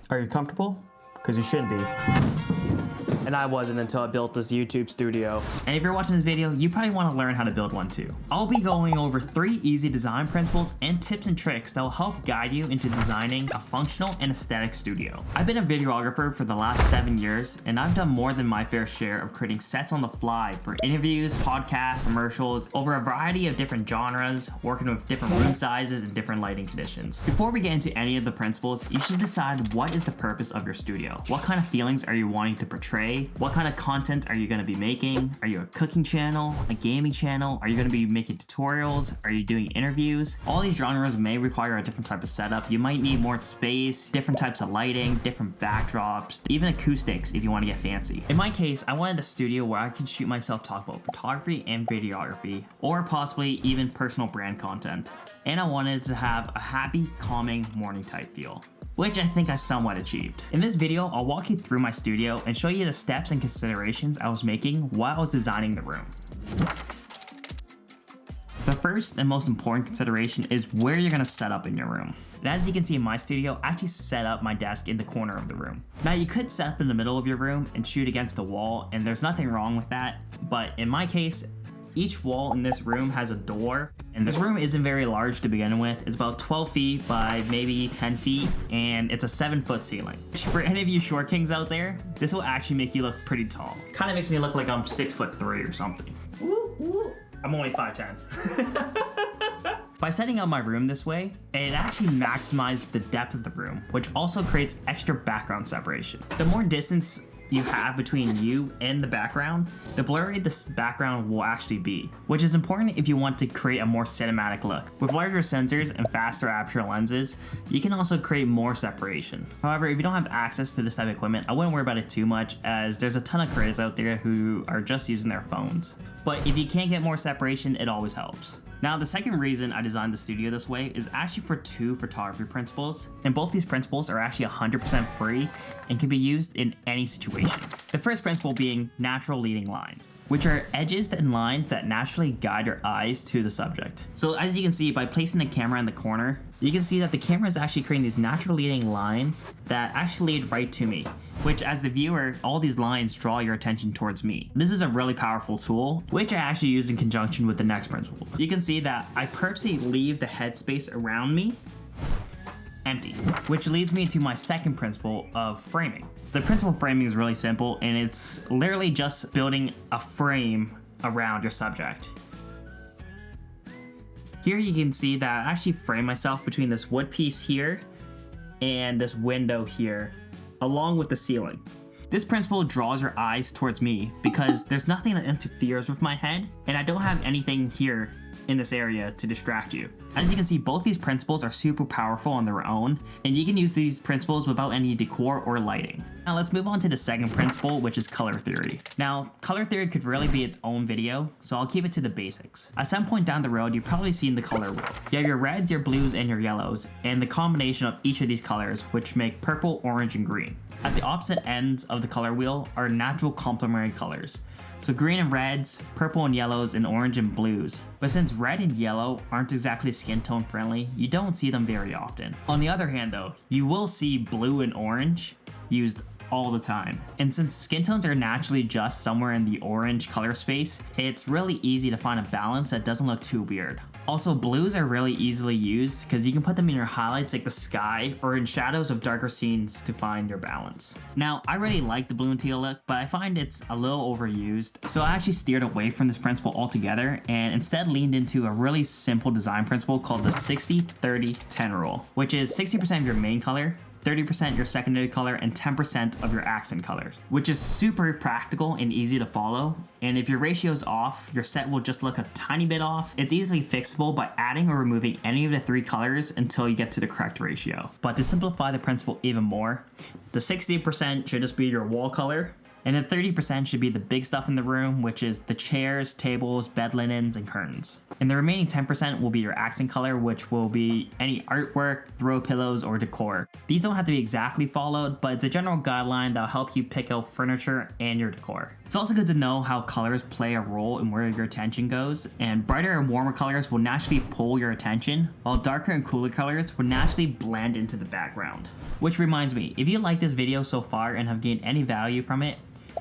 Are you comfortable? Because you should be. And I wasn't until I built this YouTube studio. And if you're watching this video, you probably want to learn how to build one too. I'll be going over 3 easy design principles and tips and tricks that will help guide you into designing a functional and aesthetic studio. I've been a videographer for the last 7 years, and I've done more than my fair share of creating sets on the fly for interviews, podcasts, commercials, over a variety of different genres, working with different room sizes and different lighting conditions. Before we get into any of the principles, you should decide what is the purpose of your studio. What kind of feelings are you wanting to portray? What kind of content are you going to be making? Are you a cooking channel, a gaming channel? Are you going to be making tutorials? Are you doing interviews? All these genres may require a different type of setup. You might need more space, different types of lighting, different backdrops, even acoustics if you want to get fancy. In my case, I wanted a studio where I could shoot myself talk about photography and videography, or possibly even personal brand content. And I wanted to have a happy, calming morning type feel, which I think I somewhat achieved. In this video, I'll walk you through my studio and show you the steps and considerations I was making while I was designing the room. The first and most important consideration is where you're gonna set up in your room. And as you can see in my studio, I actually set up my desk in the corner of the room. Now you could set up in the middle of your room and shoot against the wall, and there's nothing wrong with that, but in my case, each wall in this room has a door, and this room isn't very large to begin with. It's about 12 feet by maybe 10 feet, and it's a 7-foot ceiling. For any of you short kings out there, this will actually make you look pretty tall. Kind of makes me look like I'm 6'3" or something. I'm only 5'10". By setting up my room this way, it actually maximizes the depth of the room, which also creates extra background separation. The more distance you have between you and the background, the blurry this background will actually be, which is important if you want to create a more cinematic look. With larger sensors and faster aperture lenses, you can also create more separation. However, if you don't have access to this type of equipment, I wouldn't worry about it too much, as there's a ton of creators out there who are just using their phones. But if you can't get more separation, it always helps. Now, the second reason I designed the studio this way is actually for 2 photography principles, and both these principles are actually 100% free and can be used in any situation. The first principle being natural leading lines, which are edges and lines that naturally guide your eyes to the subject. So as you can see, by placing the camera in the corner, you can see that the camera is actually creating these natural leading lines that actually lead right to me, which as the viewer, all these lines draw your attention towards me. This is a really powerful tool, which I actually use in conjunction with the next principle. You can see that I purposely leave the headspace around me empty, which leads me to my second principle of framing. The principle of framing is really simple, and it's literally just building a frame around your subject. Here you can see that I actually frame myself between this wood piece here and this window here, along with the ceiling. This principle draws your eyes towards me because there's nothing that interferes with my head, and I don't have anything here in this area to distract you. As you can see, both these principles are super powerful on their own, and you can use these principles without any decor or lighting. Now let's move on to the second principle, which is color theory. Now, color theory could really be its own video, so I'll keep it to the basics. At some point down the road, you've probably seen the color wheel. You have your reds, your blues, and your yellows, and the combination of each of these colors, which make purple, orange, and green. At the opposite ends of the color wheel are natural complementary colors. So green and reds, purple and yellows, and orange and blues. But since red and yellow aren't exactly skin tone friendly, you don't see them very often. On the other hand though, you will see blue and orange used all the time. And since skin tones are naturally just somewhere in the orange color space, it's really easy to find a balance that doesn't look too weird. Also, blues are really easily used because you can put them in your highlights like the sky or in shadows of darker scenes to find your balance. Now, I really like the blue and teal look, but I find it's a little overused. So I actually steered away from this principle altogether and instead leaned into a really simple design principle called the 60-30-10 rule, which is 60% of your main color, 30% your secondary color, and 10% of your accent colors, which is super practical and easy to follow. And if your ratio is off, your set will just look a tiny bit off. It's easily fixable by adding or removing any of the 3 colors until you get to the correct ratio. But to simplify the principle even more, the 60% should just be your wall color, And then 30% should be the big stuff in the room, which is the chairs, tables, bed linens, and curtains. And the remaining 10% will be your accent color, which will be any artwork, throw pillows, or decor. These don't have to be exactly followed, but it's a general guideline that'll help you pick out furniture and your decor. It's also good to know how colors play a role in where your attention goes, and brighter and warmer colors will naturally pull your attention, while darker and cooler colors will naturally blend into the background. Which reminds me, if you like this video so far and have gained any value from it,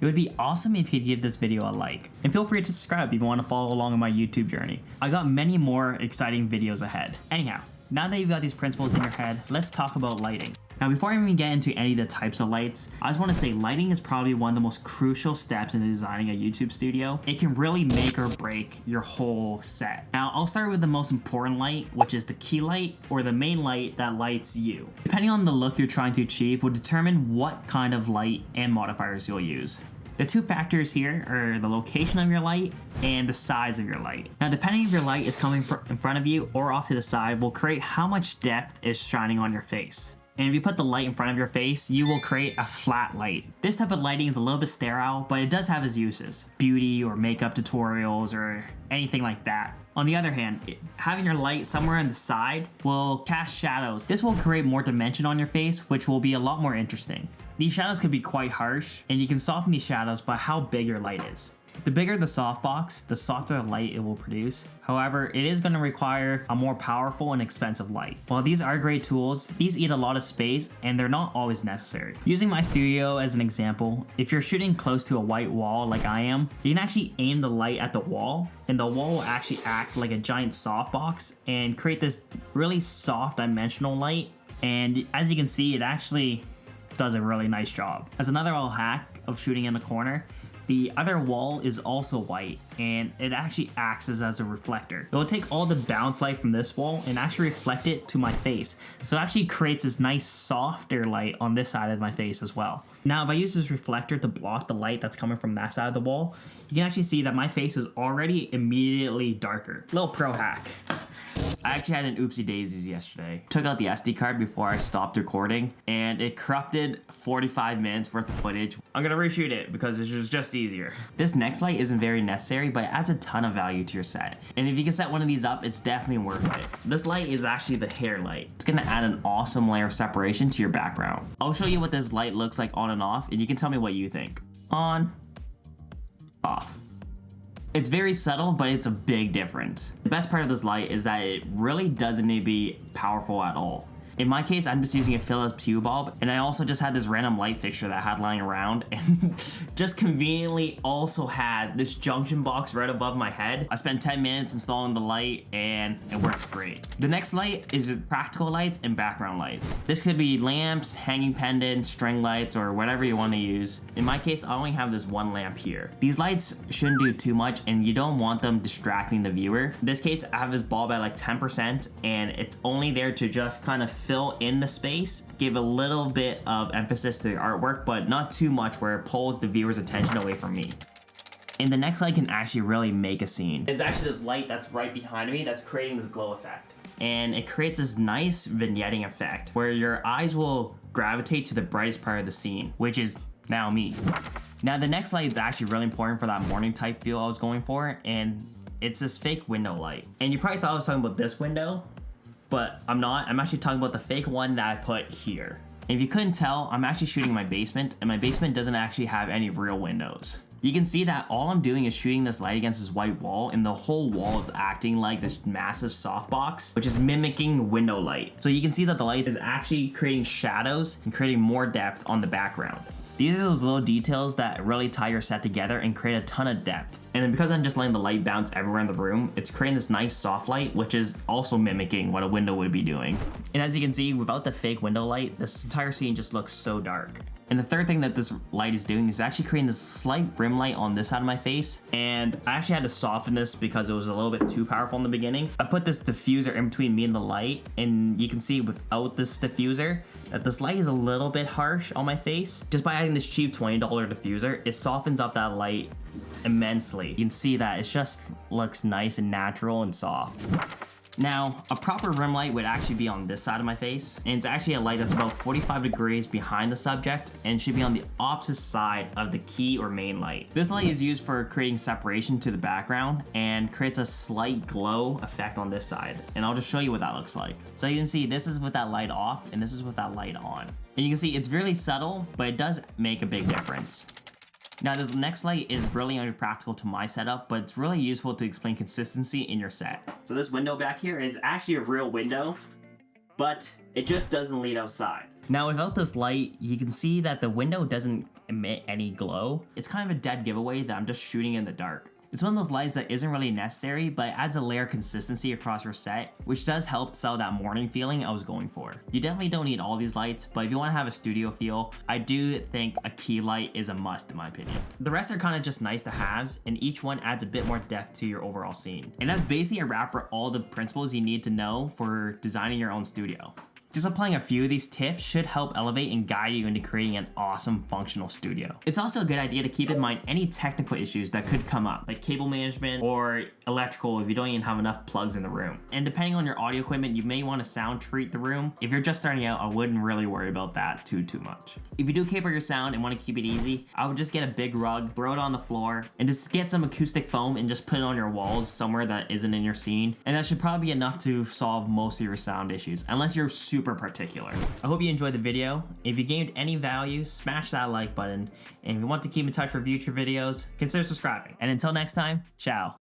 it would be awesome if you could give this video a like. And feel free to subscribe if you want to follow along on my YouTube journey. I got many more exciting videos ahead. Anyhow, now that you've got these principles in your head, let's talk about lighting. Now before I even get into any of the types of lights, I just want to say lighting is probably one of the most crucial steps in designing a YouTube studio. It can really make or break your whole set. Now I'll start with the most important light, which is the key light, or the main light that lights you. Depending on the look you're trying to achieve will determine what kind of light and modifiers you'll use. The two factors here are the location of your light and the size of your light. Now, depending if your light is coming in front of you or off to the side will create how much depth is shining on your face. And if you put the light in front of your face, you will create a flat light. This type of lighting is a little bit sterile, but it does have its uses. Beauty or makeup tutorials or anything like that. On the other hand, having your light somewhere on the side will cast shadows. This will create more dimension on your face, which will be a lot more interesting. These shadows could be quite harsh, and you can soften these shadows by how big your light is. The bigger the softbox, the softer the light it will produce. However, it is going to require a more powerful and expensive light. While these are great tools, these eat a lot of space and they're not always necessary. Using my studio as an example, if you're shooting close to a white wall like I am, you can actually aim the light at the wall, and the wall will actually act like a giant softbox and create this really soft dimensional light. And as you can see, it actually does a really nice job. As another little hack of shooting in the corner, the other wall is also white, and it actually acts as a reflector. It will take all the bounce light from this wall and actually reflect it to my face. So it actually creates this nice softer light on this side of my face as well. Now, if I use this reflector to block the light that's coming from that side of the wall, you can actually see that my face is already immediately darker. Little pro hack. I actually had an oopsie daisies yesterday. Took out the SD card before I stopped recording, and it corrupted 45 minutes worth of footage. I'm gonna reshoot it because it was just easier. This next light isn't very necessary, but it adds a ton of value to your set. And if you can set one of these up, it's definitely worth it. This light is actually the hair light. It's gonna add an awesome layer of separation to your background. I'll show you what this light looks like on and off, and you can tell me what you think. On, off. It's very subtle, but it's a big difference. The best part of this light is that it really doesn't need to be powerful at all. In my case, I'm just using a Philips Hue bulb, and I also just had this random light fixture that I had lying around, and just conveniently also had this junction box right above my head. I spent 10 minutes installing the light, and it works great. The next light is practical lights and background lights. This could be lamps, hanging pendants, string lights, or whatever you want to use. In my case, I only have this one lamp here. These lights shouldn't do too much, and you don't want them distracting the viewer. In this case, I have this bulb at like 10%, and it's only there to just kind of fill in the space, give a little bit of emphasis to the artwork, but not too much where it pulls the viewer's attention away from me. And the next light can actually really make a scene. It's actually this light that's right behind me that's creating this glow effect. And it creates this nice vignetting effect where your eyes will gravitate to the brightest part of the scene, which is now me. Now the next light is actually really important for that morning type feel I was going for, and it's this fake window light. And you probably thought I was talking about this window, but I'm not. I'm actually talking about the fake one that I put here. And if you couldn't tell, I'm actually shooting my basement, and my basement doesn't actually have any real windows. You can see that all I'm doing is shooting this light against this white wall, and the whole wall is acting like this massive softbox, which is mimicking window light. So you can see that the light is actually creating shadows and creating more depth on the background. These are those little details that really tie your set together and create a ton of depth. And then because I'm just letting the light bounce everywhere in the room, it's creating this nice soft light, which is also mimicking what a window would be doing. And as you can see, without the fake window light, this entire scene just looks so dark. And the third thing that this light is doing is actually creating this slight rim light on this side of my face. And I actually had to soften this because it was a little bit too powerful in the beginning. I put this diffuser in between me and the light, and you can see without this diffuser that this light is a little bit harsh on my face. Just by adding this cheap $20 diffuser, it softens up that light immensely. You can see that it just looks nice and natural and soft. Now, a proper rim light would actually be on this side of my face, and it's actually a light that's about 45 degrees behind the subject and should be on the opposite side of the key or main light. This light is used for creating separation to the background and creates a slight glow effect on this side. And I'll just show you what that looks like. So you can see this is with that light off and this is with that light on. And you can see it's really subtle, but it does make a big difference. Now this next light is really only practical to my setup, but it's really useful to explain consistency in your set. So this window back here is actually a real window, but it just doesn't lead outside. Now without this light, you can see that the window doesn't emit any glow. It's kind of a dead giveaway that I'm just shooting in the dark. It's one of those lights that isn't really necessary, but adds a layer of consistency across your set, which does help sell that morning feeling I was going for. You definitely don't need all these lights, but if you want to have a studio feel, I do think a key light is a must in my opinion. The rest are kind of just nice to haves, and each one adds a bit more depth to your overall scene. And that's basically a wrap for all the principles you need to know for designing your own studio. Just applying a few of these tips should help elevate and guide you into creating an awesome functional studio. It's also a good idea to keep in mind any technical issues that could come up, like cable management or electrical if you don't even have enough plugs in the room. And depending on your audio equipment, you may want to sound treat the room. If you're just starting out, I wouldn't really worry about that too much. If you do caper your sound and want to keep it easy, I would just get a big rug, throw it on the floor, and just get some acoustic foam and just put it on your walls somewhere that isn't in your scene. And that should probably be enough to solve most of your sound issues, unless you're super particular. I hope you enjoyed the video. If you gained any value, smash that like button. And if you want to keep in touch for future videos, consider subscribing. And until next time, ciao.